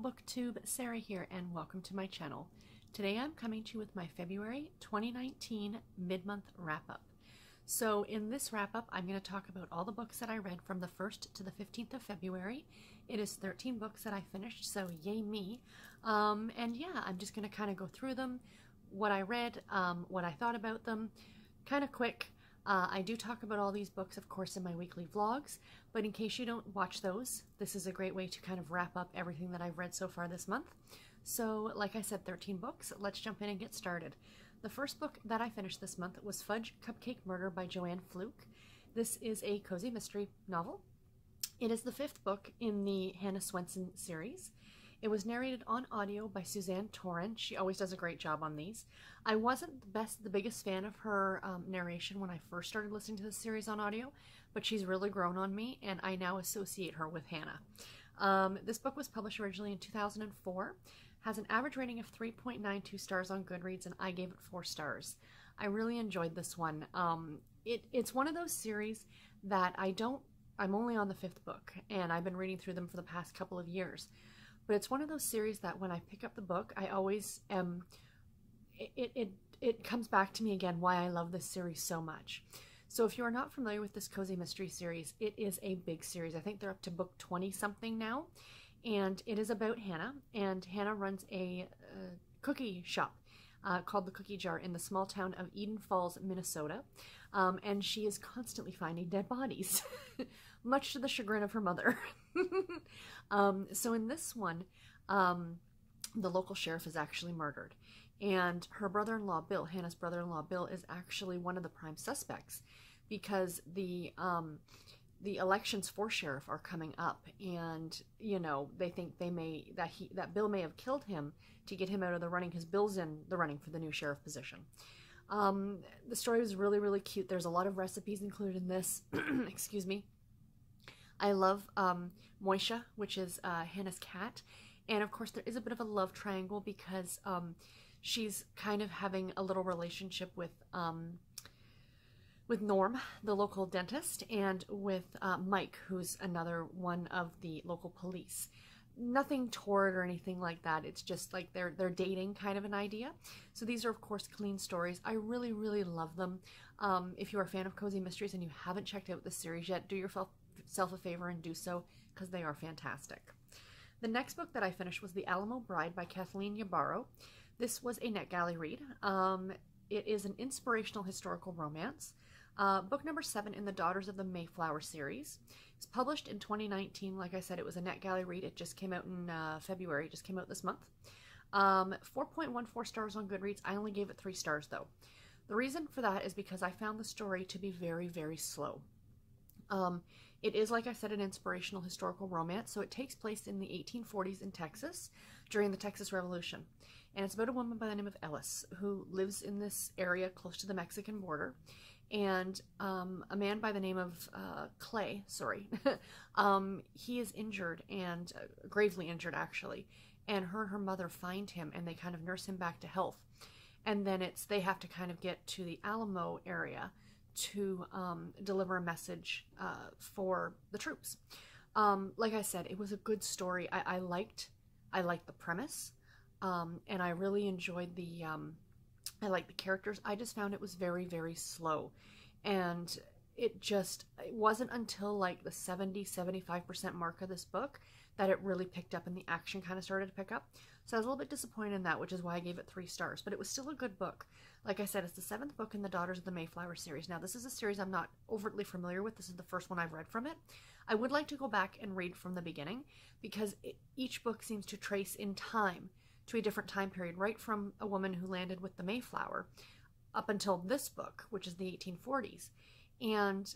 Hello BookTube, Sarah here and welcome to my channel. Today I'm coming to you with my February 2019 mid-month wrap-up. So in this wrap-up I'm going to talk about all the books that I read from the 1st to the 15th of February. It is 13 books that I finished, so yay me. And yeah, I'm just going to kind of go through them, what I read, what I thought about them, kind of quick. I do talk about all these books, of course, in my weekly vlogs, but in case you don't watch those, this is a great way to kind of wrap up everything that I've read so far this month. So, like I said, 13 books. Let's jump in and get started. The first book that I finished this month was Fudge, Cupcake, Murder by Joanne Fluke. This is a cozy mystery novel. It is the 5th book in the Hannah Swenson series. It was narrated on audio by Suzanne Toren. She always does a great job on these. I wasn't the biggest fan of her narration when I first started listening to this series on audio, but she's really grown on me, and I now associate her with Hannah. This book was published originally in 2004, has an average rating of 3.92 stars on Goodreads, and I gave it 4 stars. I really enjoyed this one. It's one of those series that I'm only on the 5th book, and I've been reading through them for the past couple of years. But it's one of those series that when I pick up the book, I always am, it comes back to me again why I love this series so much. So if you are not familiar with this cozy mystery series, it is a big series. I think they're up to book 20 something now. And it is about Hannah, and Hannah runs a cookie shop called The Cookie Jar in the small town of Eden Falls, Minnesota. And she is constantly finding dead bodies, much to the chagrin of her mother. So in this one, the local sheriff is actually murdered, and her brother-in-law Bill, Hannah's brother-in-law Bill, is actually one of the prime suspects because the elections for sheriff are coming up, and you know they think that Bill may have killed him to get him out of the running because Bill's in the running for the new sheriff position. The story was really, really cute. There's a lot of recipes included in this. Excuse me. I love Moisha, which is Hannah's cat. And of course there is a bit of a love triangle because she's kind of having a little relationship with Norm, the local dentist, and with Mike, who's another one of the local police. Nothing toward or anything like that. It's just like they're dating kind of an idea. So these are of course clean stories. I really, really love them. If you're a fan of cozy mysteries and you haven't checked out this series yet, do yourself a favor and do so because they are fantastic. The next book that I finished was The Alamo Bride by Kathleen. This was a NetGalley read. It is an inspirational historical romance. Book number 7 in the Daughters of the Mayflower series. It's published in 2019. Like I said, it was a NetGalley read. It just came out in February. It just came out this month. 4.14 stars on Goodreads. I only gave it 3 stars though. The reason for that is because I found the story to be very, very slow. It is, like I said, an inspirational historical romance, so it takes place in the 1840s in Texas during the Texas Revolution. And it's about a woman by the name of Ellis who lives in this area close to the Mexican border. And a man by the name of Clay, he is injured, and gravely injured actually. And her mother find him, and they kind of nurse him back to health. And then they have to kind of get to the Alamo area to deliver a message for the troops. Like I said, it was a good story. I liked the premise, and I really enjoyed I liked the characters. I just found it was very, very slow, and it wasn't until like the 70-75% mark of this book that it really picked up and the action kind of started to pick up. So I was a little bit disappointed in that, which is why I gave it 3 stars, but it was still a good book. Like I said, it's the 7th book in the Daughters of the Mayflower series. Now, this is a series I'm not overtly familiar with. This is the first one I've read from it. I would like to go back and read from the beginning because each book seems to trace in time to a different time period, right from a woman who landed with the Mayflower up until this book, which is the 1840s. And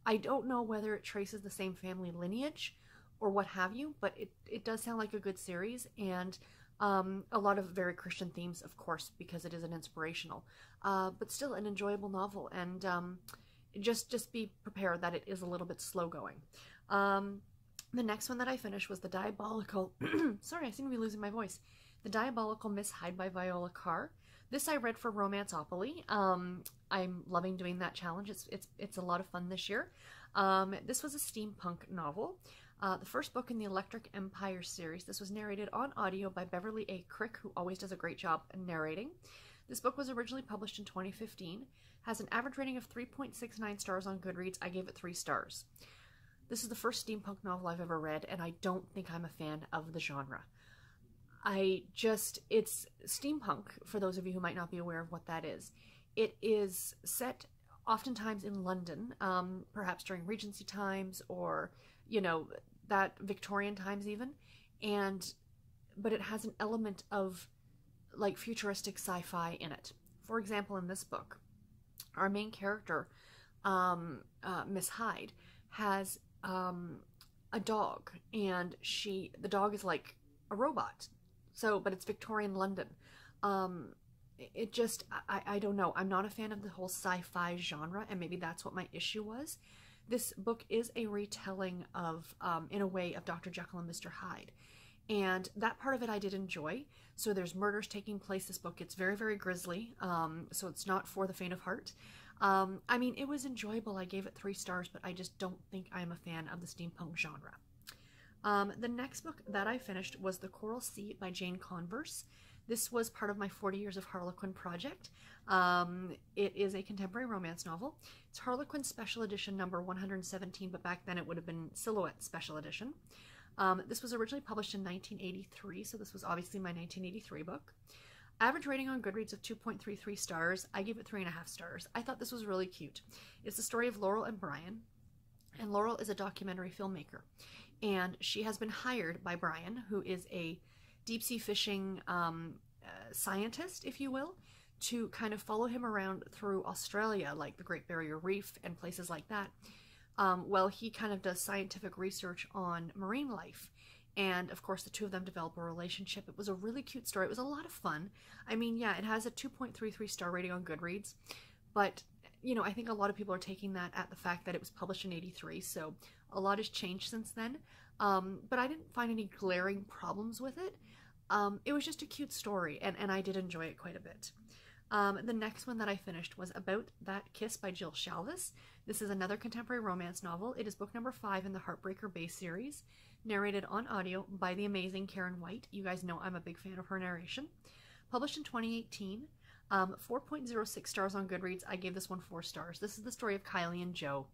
I don't know whether it traces the same family lineage or what have you, but it does sound like a good series, and a lot of very Christian themes, of course, because it is an inspirational, but still an enjoyable novel, and just be prepared that it is a little bit slow going. The next one that I finished was The Diabolical, sorry, I seem to be losing my voice. The Diabolical Miss Hyde by Viola Carr. This I read for Romanceopoly. I'm loving doing that challenge. It's a lot of fun this year. This was a steampunk novel. The first book in the Electric Empire series. This was narrated on audio by Beverly A. Crick, who always does a great job in narrating. This book was originally published in 2015, has an average rating of 3.69 stars on Goodreads. I gave it 3 stars. This is the first steampunk novel I've ever read, and I don't think I'm a fan of the genre. It's steampunk, for those of you who might not be aware of what that is. It is set oftentimes in London, perhaps during Regency times or, that Victorian times even, but it has an element of like futuristic sci-fi in it. For example, in this book, our main character, Miss Hyde, has a dog, and the dog is like a robot. But it's Victorian London. I don't know. I'm not a fan of the whole sci-fi genre, and maybe that's what my issue was. This book is a retelling of, in a way, of Dr. Jekyll and Mr. Hyde. And that part of it I did enjoy. So there's murders taking place. This book gets very, very grisly. So it's not for the faint of heart. I mean, it was enjoyable. I gave it 3 stars, but I just don't think I'm a fan of the steampunk genre. The next book that I finished was The Coral Sea by Jane Converse. This was part of my 40 Years of Harlequin project. It is a contemporary romance novel. It's Harlequin Special Edition number 117, but back then it would have been Silhouette Special Edition. This was originally published in 1983, so this was obviously my 1983 book. Average rating on Goodreads of 2.33 stars. I gave it 3.5 stars. I thought this was really cute. It's the story of Laurel and Brian, and Laurel is a documentary filmmaker. And she has been hired by Brian, who is a deep-sea fishing scientist, if you will, to kind of follow him around through Australia, like the Great Barrier Reef and places like that. Well, he kind of does scientific research on marine life. And, of course, the two of them develop a relationship. It was a really cute story. It was a lot of fun. I mean, yeah, it has a 2.33 star rating on Goodreads. But, I think a lot of people are taking that at the fact that it was published in 83. So a lot has changed since then. But I didn't find any glaring problems with it. It was just a cute story, and I did enjoy it quite a bit. The next one that I finished was About That Kiss by Jill Shalvis. This is another contemporary romance novel. It is book number 5 in the Heartbreaker Bay series, narrated on audio by the amazing Karen White. You guys know I'm a big fan of her narration. Published in 2018, 4.06 stars on Goodreads. I gave this one 4 stars. This is the story of Kylie and Joe,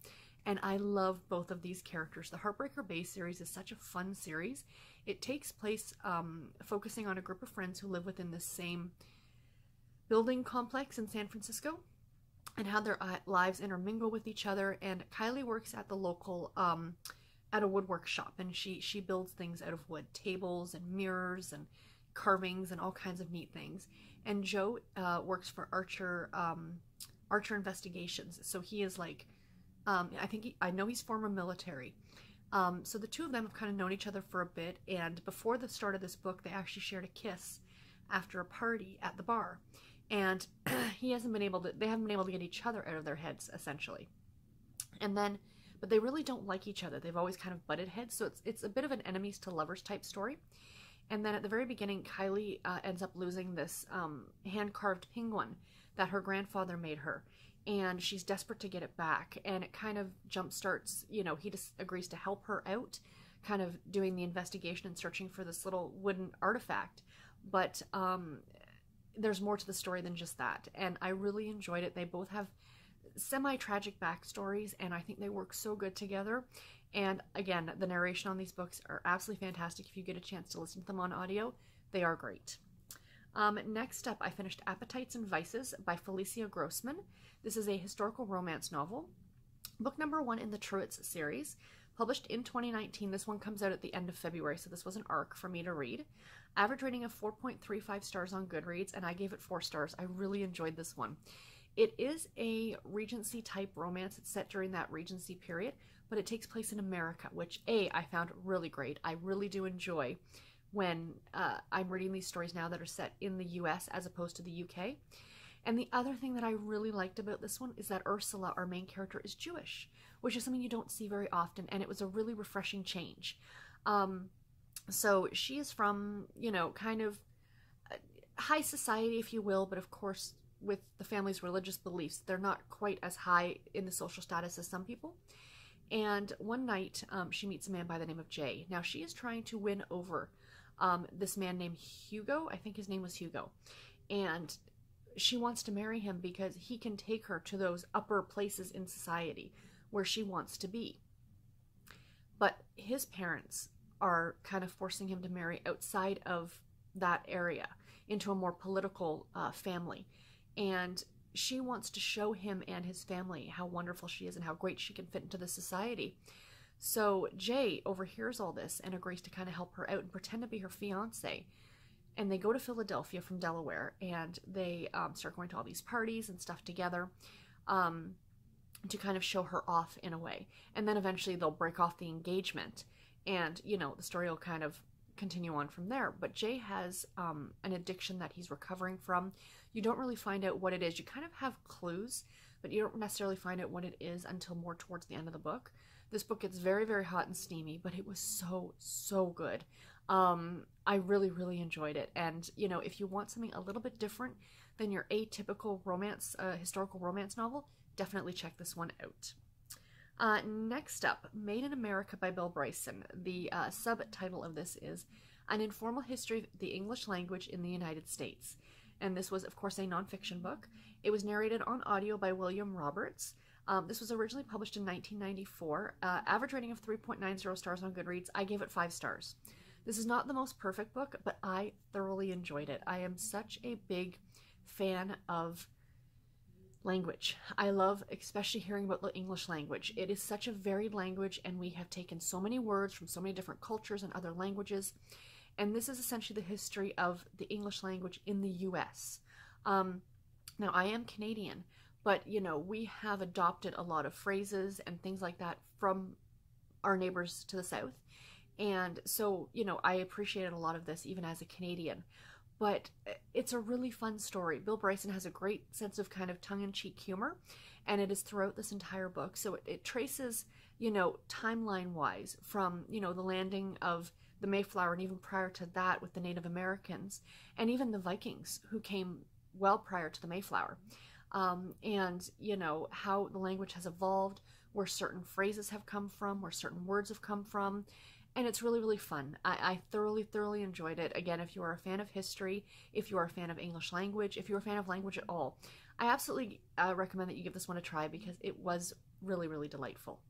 and I love both of these characters. The Heartbreaker Bay series is such a fun series. It takes place focusing on a group of friends who live within the same building complex in San Francisco, and how their lives intermingle with each other. And Kylie works at the local, at a woodwork shop, and she builds things out of wood, tables and mirrors and carvings and all kinds of neat things. And Joe works for Archer Investigations. So he is like, I know he's former military. So the two of them have kind of known each other for a bit, and before the start of this book, they actually shared a kiss after a party at the bar. And they haven't been able to get each other out of their heads, essentially. But they really don't like each other. They've always kind of butted heads, so it's a bit of an enemies to lovers type story. And then at the very beginning, Kylie ends up losing this hand-carved penguin that her grandfather made her. And she's desperate to get it back. And it kind of jumpstarts, he just agrees to help her out, kind of doing the investigation and searching for this little wooden artifact. But there's more to the story than just that. And I really enjoyed it. They both have semi-tragic backstories, and I think they work so good together. And again, the narration on these books are absolutely fantastic. If you get a chance to listen to them on audio, they are great. Next up, I finished Appetites and Vices by Felicia Grossman. This is a historical romance novel. Book number 1 in the Truitts series. Published in 2019. This one comes out at the end of February, so this was an arc for me to read. Average rating of 4.35 stars on Goodreads, and I gave it 4 stars. I really enjoyed this one. It is a Regency type romance. It's set during that Regency period, but it takes place in America, which I found really great. I really do enjoy when I'm reading these stories now that are set in the US as opposed to the UK. And the other thing that I really liked about this one is that Ursula, our main character, is Jewish, which is something you don't see very often, and it was a really refreshing change. So she is from, kind of high society, if you will, but of course, with the family's religious beliefs, they're not quite as high in the social status as some people. And one night, she meets a man by the name of Jay. Now, she is trying to win over this man named Hugo. I think his name was Hugo. And she wants to marry him because he can take her to those upper places in society where she wants to be. But his parents are kind of forcing him to marry outside of that area into a more political family. And she wants to show him and his family how wonderful she is and how great she can fit into the society. So Jay overhears all this and agrees to kind of help her out and pretend to be her fiance. And they go to Philadelphia from Delaware, and they start going to all these parties and stuff together to kind of show her off in a way. And then eventually they'll break off the engagement, and, you know, the story will kind of continue on from there. But Jay has an addiction that he's recovering from. You don't really find out what it is. You kind of have clues, but you don't necessarily find out what it is until more towards the end of the book. This book gets very, very hot and steamy, but it was so, so good. I really, really enjoyed it. And, you know, if you want something a little bit different than your atypical romance, historical romance novel, definitely check this one out. Next up, Made in America by Bill Bryson. The subtitle of this is An Informal History of the English Language in the United States. And this was, of course, a nonfiction book. It was narrated on audio by William Roberts. This was originally published in 1994. Average rating of 3.90 stars on Goodreads. I gave it 5 stars. This is not the most perfect book, but I thoroughly enjoyed it. I am such a big fan of language. I love especially hearing about the English language. It is such a varied language, and we have taken so many words from so many different cultures and other languages. And this is essentially the history of the English language in the US. Now, I am Canadian, but, you know, we have adopted a lot of phrases and things like that from our neighbors to the south. And so, you know, I appreciated a lot of this even as a Canadian. But it's a really fun story. Bill Bryson has a great sense of kind of tongue-in-cheek humor, and it is throughout this entire book. So it traces, you know, timeline-wise from, you know, the landing of the Mayflower, and even prior to that with the Native Americans, and even the Vikings, who came well prior to the Mayflower. And, you know, how the language has evolved, where certain phrases have come from, where certain words have come from. And it's really, really fun. I thoroughly, thoroughly enjoyed it. Again, if you are a fan of history, if you are a fan of English language, if you're a fan of language at all, I absolutely recommend that you give this one a try, because it was really, really delightful.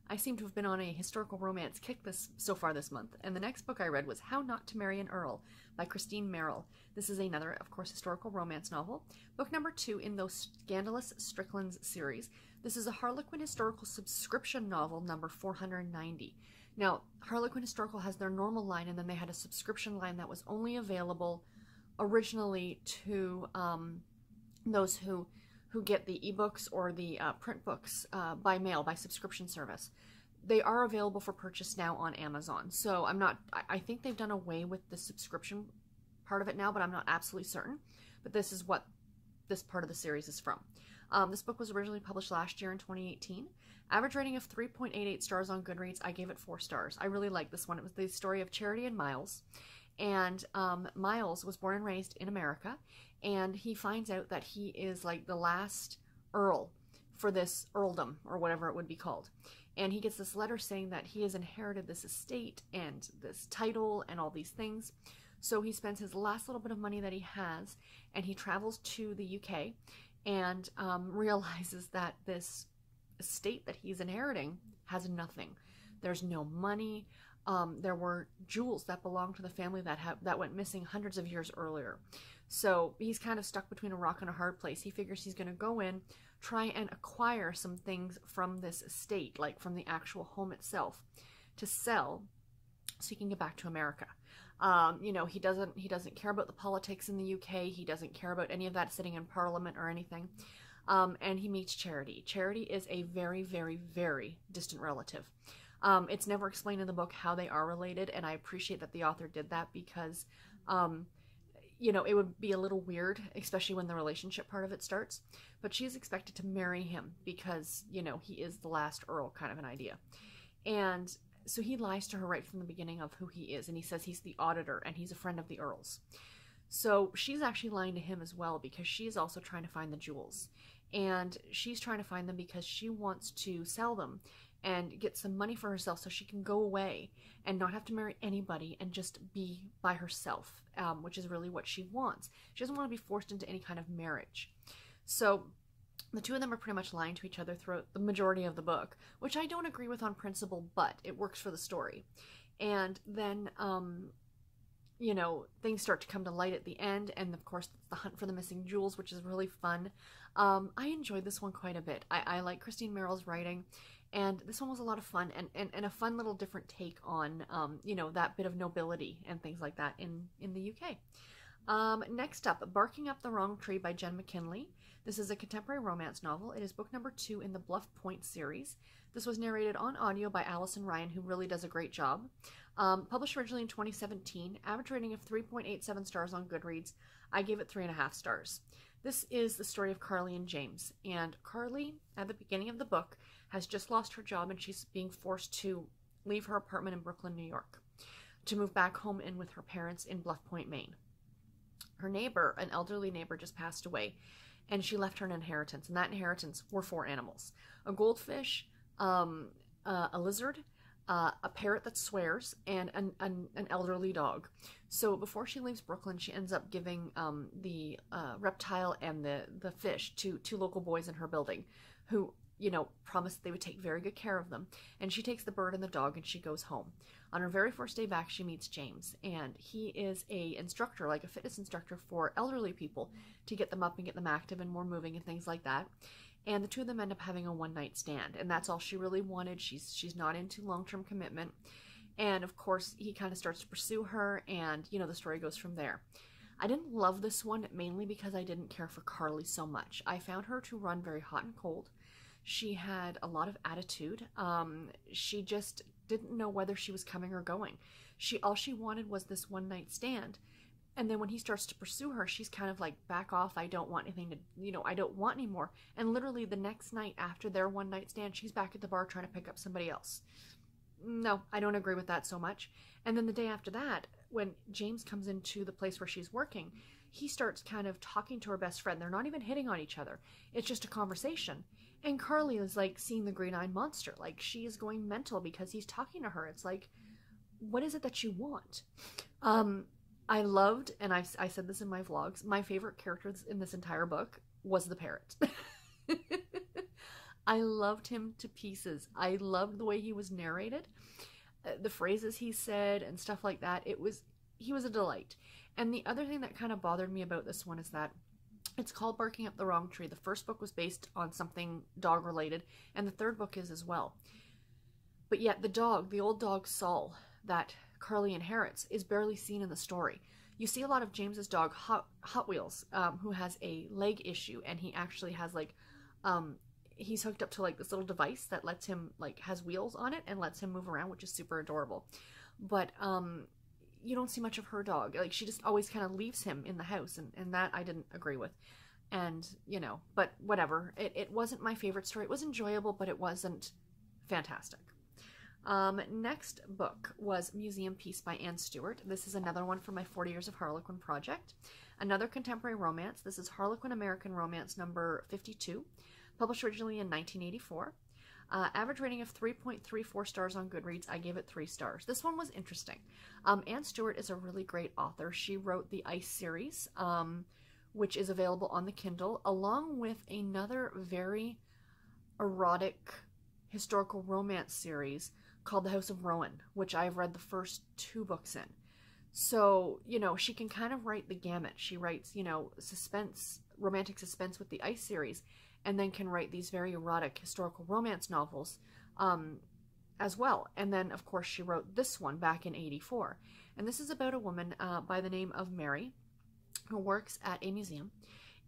I seem to have been on a historical romance kick so far this month, and the next book I read was How Not to Marry an Earl by Christine Merrill. This is another, of course, historical romance novel. Book number 2 in those Scandalous Stricklands series. This is a Harlequin historical subscription novel number 490. Now, Harlequin Historical has their normal line, and then they had a subscription line that was only available originally to those who get the ebooks or the print books by mail, by subscription service. They are available for purchase now on Amazon. So I think they've done away with the subscription part of it now, but I'm not absolutely certain. But this is what this part of the series is from. This book was originally published last year in 2018. Average rating of 3.88 stars on Goodreads. I gave it 4 stars. I really liked this one. It was the story of Charity and Miles. And Miles was born and raised in America, and he finds out that he is like the last Earl for this earldom, or whatever it would be called. And he gets this letter saying that he has inherited this estate and this title and all these things. So he spends his last little bit of money that he has, and he travels to the UK and realizes that this estate that he's inheriting has nothing. There's no money. There were jewels that belonged to the family that went missing hundreds of years earlier. So he's kind of stuck between a rock and a hard place. He figures he's going to go in, try and acquire some things from this estate, like from the actual home itself, to sell so he can get back to America. You know, he doesn't care about the politics in the UK. He doesn't care about any of that, sitting in Parliament or anything. And he meets Charity. Charity is a very, very, very distant relative. It's never explained in the book how they are related, and I appreciate that the author did that, because, you know, it would be a little weird, especially when the relationship part of it starts. But she's expected to marry him because, you know, he is the last Earl, kind of an idea. And so he lies to her right from the beginning of who he is, and he says he's the auditor and he's a friend of the Earl's. So she's actually lying to him as well, because she's also trying to find the jewels. And she's trying to find them because she wants to sell them and get some money for herself so she can go away and not have to marry anybody and just be by herself, which is really what she wants. She doesn't want to be forced into any kind of marriage. So the two of them are pretty much lying to each other throughout the majority of the book, which I don't agree with on principle, but it works for the story. And then, you know, things start to come to light at the end, and of course the hunt for the missing jewels, which is really fun. I enjoyed this one quite a bit. I like Christine Merrill's writing, and this one was a lot of fun, and a fun little different take on, you know, that bit of nobility and things like that in the UK. Next up, Barking Up the Wrong Tree by Jenn McKinlay. This is a contemporary romance novel. It is book number 2 in the Bluff Point series. This was narrated on audio by Allison Ryan, who really does a great job. Published originally in 2017, average rating of 3.87 stars on Goodreads. I gave it 3.5 stars. This is the story of Carly and James, and Carly, at the beginning of the book, has just lost her job and she's being forced to leave her apartment in Brooklyn, New York, to move back home in with her parents in Bluff Point, Maine. Her neighbor, an elderly neighbor, just passed away, and she left her an inheritance, and that inheritance were 4 animals: a goldfish, a lizard, a parrot that swears, and an elderly dog. So before she leaves Brooklyn, she ends up giving the reptile and the fish to 2 local boys in her building, who, you know, promised they would take very good care of them. And she takes the bird and the dog and she goes home. On her very first day back, she meets James, and he is a instructor, like a fitness instructor for elderly people, to get them up and get them active and more moving and things like that. And the two of them end up having a one-night stand, and that's all she really wanted. She's not into long-term commitment. And of course, he kind of starts to pursue her, and, you know, the story goes from there. I didn't love this one mainly because I didn't care for Carly so much. I found her to run very hot and cold. She had a lot of attitude. She just didn't know whether she was coming or going. All she wanted was this one-night stand. And then when he starts to pursue her, she's kind of like, back off, I don't want anything to, you know, I don't want any more. And literally the next night after their one-night stand, she's back at the bar trying to pick up somebody else. No, I don't agree with that so much. And then the day after that, when James comes into the place where she's working, he starts kind of talking to her best friend. They're not even hitting on each other. It's just a conversation. And Carly is like seeing the green-eyed monster. Like, she is going mental because he's talking to her. It's like, what is it that you want? I loved, and I said this in my vlogs, my favorite character in this entire book was the parrot. I loved him to pieces. I loved the way he was narrated, the phrases he said and stuff like that. He was a delight. And the other thing that kind of bothered me about this one is that it's called Barking Up the Wrong Tree. The first book was based on something dog related, and the third book is as well. But yet the old dog Saul, that Carly inherits, is barely seen in the story. You see a lot of James's dog Hot Wheels, who has a leg issue, and he actually has like, he's hooked up to like this little device that lets him, like, has wheels on it and lets him move around, which is super adorable. But you don't see much of her dog. Like, she just always kind of leaves him in the house, and that I didn't agree with. And, you know, but whatever. It wasn't my favorite story. It was enjoyable, but it wasn't fantastic. Next book was Museum Piece by Anne Stuart. This is another one for my 40 Years of Harlequin project. Another contemporary romance. This is Harlequin American Romance number 52, published originally in 1984. Average rating of 3.34 stars on Goodreads. I gave it 3 stars. This one was interesting. Anne Stuart is a really great author. She wrote the Ice series, which is available on the Kindle, along with another very erotic historical romance series called The House of Rowan, which I've read the first 2 books in. So, you know, she can kind of write the gamut. She writes, you know, suspense, romantic suspense with the Ice series, and then can write these very erotic historical romance novels as well. And then, of course, she wrote this one back in '84. And this is about a woman by the name of Mary, who works at a museum.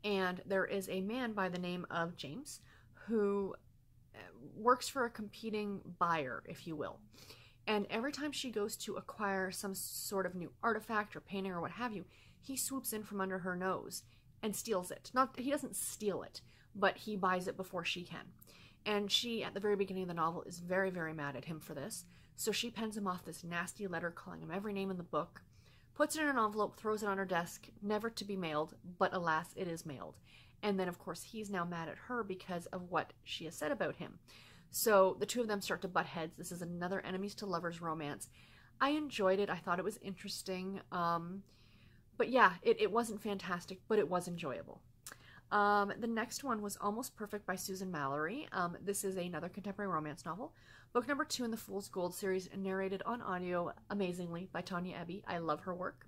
And there is a man by the name of James, who works for a competing buyer, if you will. And every time she goes to acquire some sort of new artifact or painting or what have you, he swoops in from under her nose and steals it. He doesn't steal it, but he buys it before she can. And she, at the very beginning of the novel, is very, very mad at him for this. So she pens him off this nasty letter calling him every name in the book, puts it in an envelope, throws it on her desk, never to be mailed, but alas, it is mailed. And then, of course, he's now mad at her because of what she has said about him. So the two of them start to butt heads. This is another enemies to lovers romance. I enjoyed it. I thought it was interesting. But yeah, it wasn't fantastic, but it was enjoyable. The next one was Almost Perfect by Susan Mallery. This is another contemporary romance novel. Book number 2 in the Fool's Gold series, narrated on audio, amazingly, by Tanya Eby. I love her work.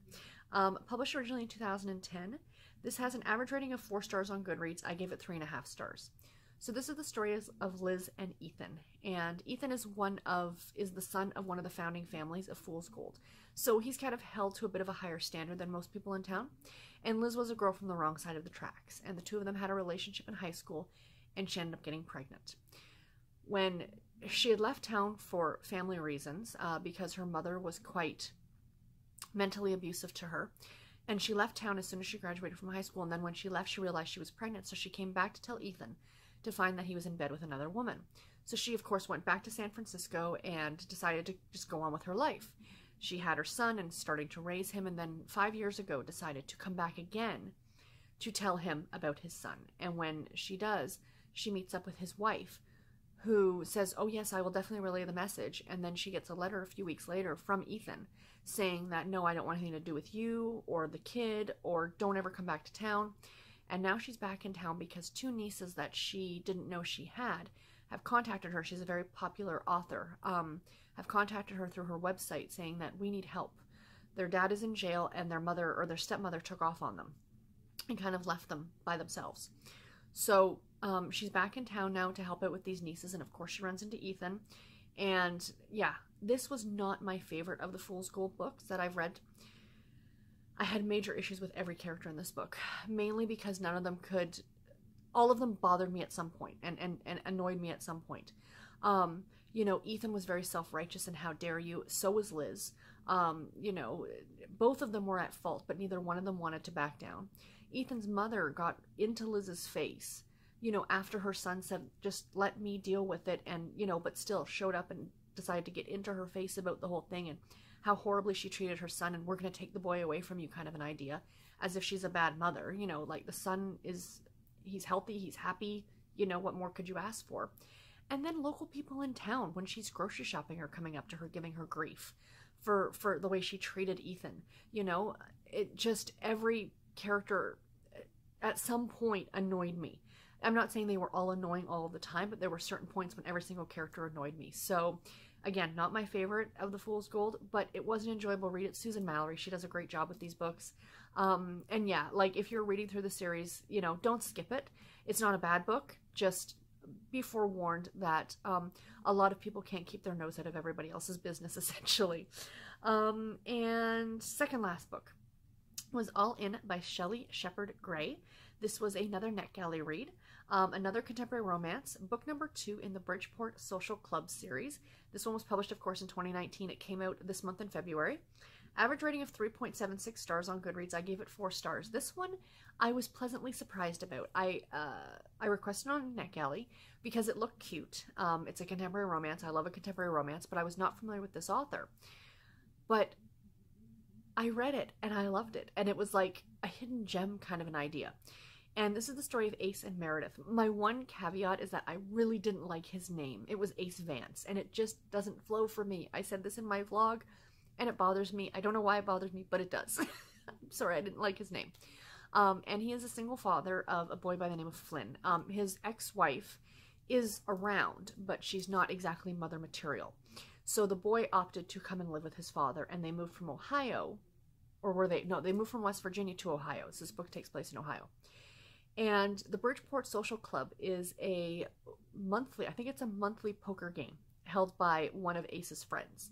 Published originally in 2010. This has an average rating of 4 stars on Goodreads. I gave it 3.5 stars. So this is the story of Liz and Ethan. And Ethan is the son of one of the founding families of Fool's Gold. So he's kind of held to a bit of a higher standard than most people in town. And Liz was a girl from the wrong side of the tracks. And the two of them had a relationship in high school, and she ended up getting pregnant. When she had left town for family reasons, because her mother was quite mentally abusive to her, and she left town as soon as she graduated from high school. And then when she left, she realized she was pregnant, so she came back to tell Ethan, to find that he was in bed with another woman. So she, of course, went back to San Francisco and decided to just go on with her life. She had her son and starting to raise him, and then 5 years ago decided to come back again to tell him about his son. And when she does, she meets up with his wife, who says, oh yes, I will definitely relay the message. And then she gets a letter a few weeks later from Ethan saying that, no, I don't want anything to do with you or the kid, or don't ever come back to town. And now she's back in town because 2 nieces that she didn't know she had have contacted her. She's a very popular author. Have contacted her through her website saying that we need help. Their dad is in jail, and their mother or their stepmother took off on them and kind of left them by themselves. So she's back in town now to help out with these nieces, and of course she runs into Ethan. And yeah, this was not my favorite of the Fool's Gold books that I've read. I had major issues with every character in this book, mainly because none of them all of them bothered me at some point and annoyed me at some point. You know, Ethan was very self-righteous and how dare you, so was Liz. You know, both of them were at fault, but neither one of them wanted to back down. Ethan's mother got into Liz's face, you know, after her son said, just let me deal with it, and, you know, but still showed up and decided to get into her face about the whole thing and how horribly she treated her son, and we're going to take the boy away from you kind of an idea, as if she's a bad mother. You know, like, the son he's healthy, he's happy, you know, what more could you ask for? And then local people in town, when she's grocery shopping, are coming up to her, giving her grief for the way she treated Ethan. You know, it just, every character at some point annoyed me. I'm not saying they were all annoying all the time, but there were certain points when every single character annoyed me. So, again, not my favorite of the Fool's Gold, but it was an enjoyable read. It's Susan Mallery. She does a great job with these books. And yeah, like, if you're reading through the series, you know, don't skip it. It's not a bad book. Just be forewarned that a lot of people can't keep their nose out of everybody else's business, essentially. And second last book was All In by Shelley Shepard Gray. This was another NetGalley read. Another contemporary romance, book number 2 in the Bridgeport Social Club series. This one was published, of course, in 2019. It came out this month in February. Average rating of 3.76 stars on Goodreads. I gave it 4 stars. This one I was pleasantly surprised about. I requested on NetGalley because it looked cute. It's a contemporary romance. I love a contemporary romance, but I was not familiar with this author. But I read it and I loved it, and it was like a hidden gem kind of an idea. And this is the story of Ace and Meredith. My one caveat is that I really didn't like his name. It was Ace Vance, and it just doesn't flow for me. I said this in my vlog, and it bothers me. I don't know why it bothers me, but it does. I'm sorry, I didn't like his name. And he is a single father of a boy by the name of Flynn. His ex-wife is around, but she's not exactly mother material. So the boy opted to come and live with his father, and they moved from Ohio, or were they? No, they moved from West Virginia to Ohio. So this book takes place in Ohio. And the Bridgeport Social Club is a monthly, I think it's a monthly poker game held by one of Ace's friends.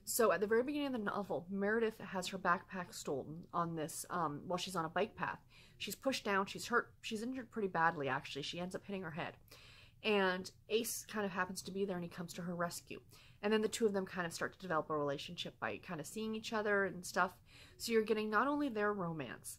So at the very beginning of the novel, Meredith has her backpack stolen on this, while she's on a bike path. She's pushed down, she's hurt, she's injured pretty badly actually. She ends up hitting her head. And Ace kind of happens to be there, and he comes to her rescue. And then the two of them kind of start to develop a relationship by kind of seeing each other and stuff. So you're getting not only their romance,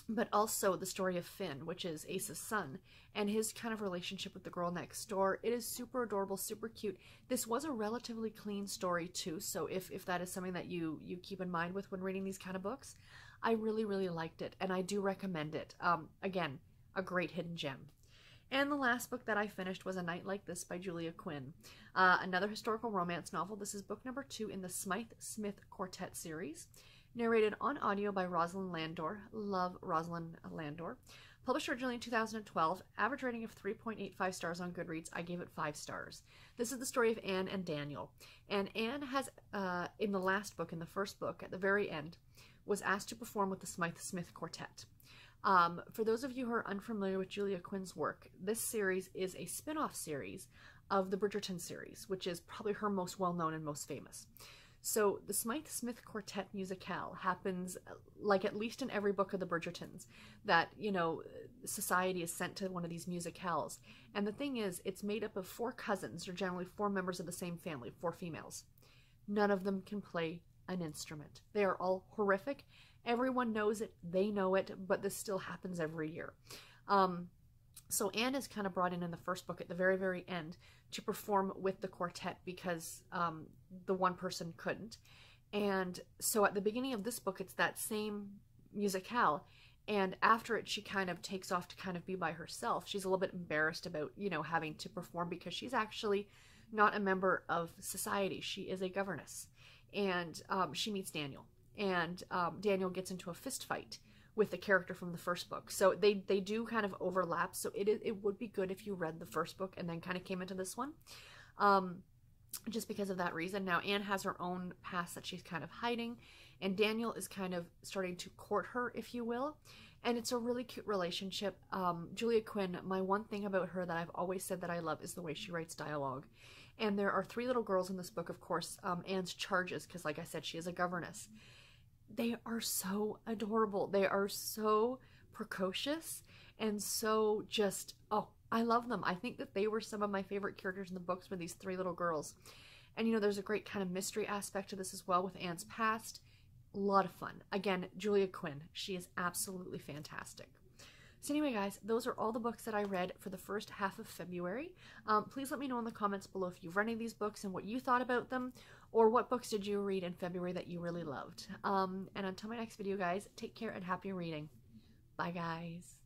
but also the story of Finn, which is Ace's son, and his kind of relationship with the girl next door. It is super adorable, super cute. This was a relatively clean story too, so if that is something that you keep in mind with when reading these kind of books, I really, really liked it, and I do recommend it. Again, a great hidden gem. And the last book that I finished was A Night Like This by Julia Quinn. Another historical romance novel. This is book number 2 in the Smythe Smith Quartet series. Narrated on audio by Rosalind Landor. Love Rosalind Landor. Published originally in 2012. Average rating of 3.85 stars on Goodreads. I gave it 5 stars. This is the story of Anne and Daniel. And Anne has, in the last book, in the first book, at the very end, was asked to perform with the Smythe Smith Quartet. For those of you who are unfamiliar with Julia Quinn's work, this series is a spin-off series of the Bridgerton series, which is probably her most well-known and most famous. So the Smythe Smith Quartet musicale happens, like at least in every book of the Bridgertons, that, you know, society is sent to one of these musicales. And the thing is, it's made up of 4 cousins, or generally 4 members of the same family, 4 females. None of them can play an instrument. They are all horrific. Everyone knows it, they know it, but this still happens every year. So Anne is kind of brought in the first book at the very, very end to perform with the quartet because the one person couldn't. And so at the beginning of this book, it's that same musicale. And after it, she kind of takes off to kind of be by herself. She's a little bit embarrassed about, you know, having to perform because she's actually not a member of society. She is a governess. And she meets Daniel. And Daniel gets into a fist fight with the character from the first book. So they do kind of overlap. So it would be good if you read the first book and then kind of came into this one. Just because of that reason. Now, Anne has her own past that she's kind of hiding. And Daniel is kind of starting to court her, if you will. And it's a really cute relationship. Julia Quinn, my one thing about her that I've always said that I love is the way she writes dialogue. And there are 3 little girls in this book, of course, Anne's charges, because like I said, she is a governess. They are so adorable. They are so precocious and so just, oh, I love them. I think that they were some of my favorite characters in the books were these 3 little girls. And, you know, there's a great kind of mystery aspect to this as well with Anne's past. A lot of fun. Again, Julia Quinn. She is absolutely fantastic. So anyway, guys, those are all the books that I read for the first half of February. Please let me know in the comments below if you've read any of these books and what you thought about them, or what books did you read in February that you really loved. And until my next video, guys, take care and happy reading. Bye, guys.